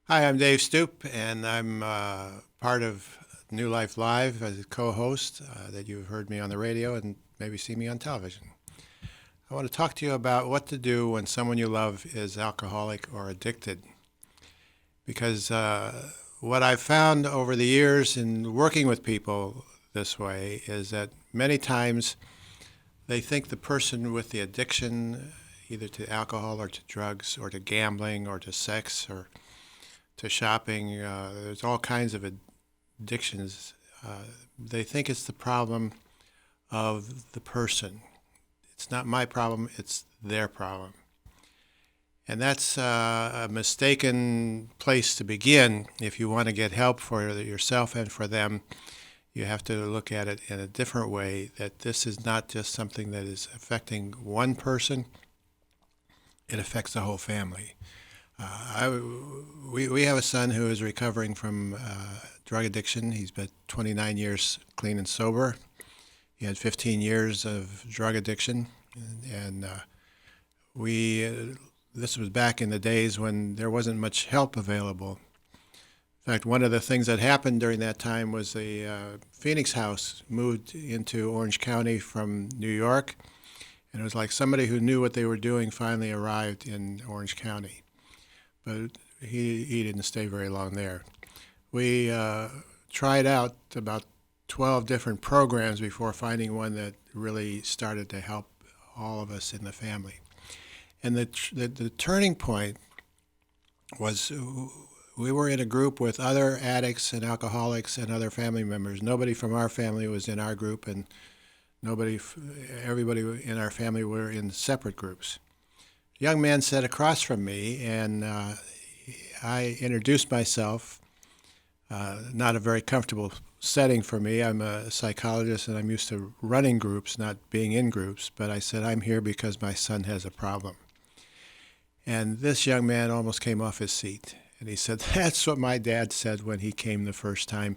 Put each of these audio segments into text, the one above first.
Hi, I'm Dave Stoop, and I'm part of New Life Live as a co-host that you've heard me on the radio and maybe see me on television. I want to talk to you about what to do when someone you love is alcoholic or addicted. Because what I've found over the years in working with people this way is that many times they think the person with the addiction, either to alcohol or to drugs or to gambling or to sex or to shopping. There's all kinds of addictions. They think it's the problem of the person. It's not my problem, it's their problem. And that's a mistaken place to begin. If you want to get help for yourself and for them, you have to look at it in a different way, that this is not just something that is affecting one person, it affects the whole family. We have a son who is recovering from drug addiction. He's been 29 years clean and sober. He had 15 years of drug addiction, and this was back in the days when there wasn't much help available. In fact, one of the things that happened during that time was the Phoenix House moved into Orange County from New York, and it was like somebody who knew what they were doing finally arrived in Orange County. But he didn't stay very long there. We tried out about 12 different programs before finding one that really started to help all of us in the family. And the turning point was we were in a group with other addicts and alcoholics and other family members. Nobody from our family was in our group, and everybody in our family were in separate groups. A young man sat across from me, and I introduced myself. Not a very comfortable setting for me. I'm a psychologist, and I'm used to running groups, not being in groups. But I said, I'm here because my son has a problem. And this young man almost came off his seat. And he said, that's what my dad said when he came the first time.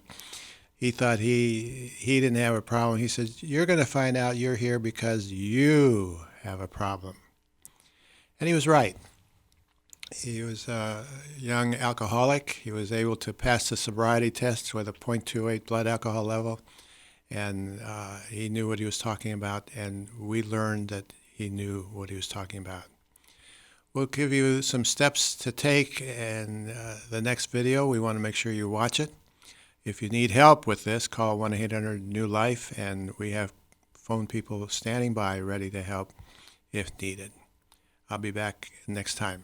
He thought he didn't have a problem. He said, you're going to find out you're here because you have a problem. And he was right. He was a young alcoholic. He was able to pass the sobriety tests with a .28 blood alcohol level, and he knew what he was talking about, and we learned that he knew what he was talking about. We'll give you some steps to take in the next video. We want to make sure you watch it. If you need help with this, call 1-800-NEW-LIFE, and we have phone people standing by ready to help if needed. I'll be back next time.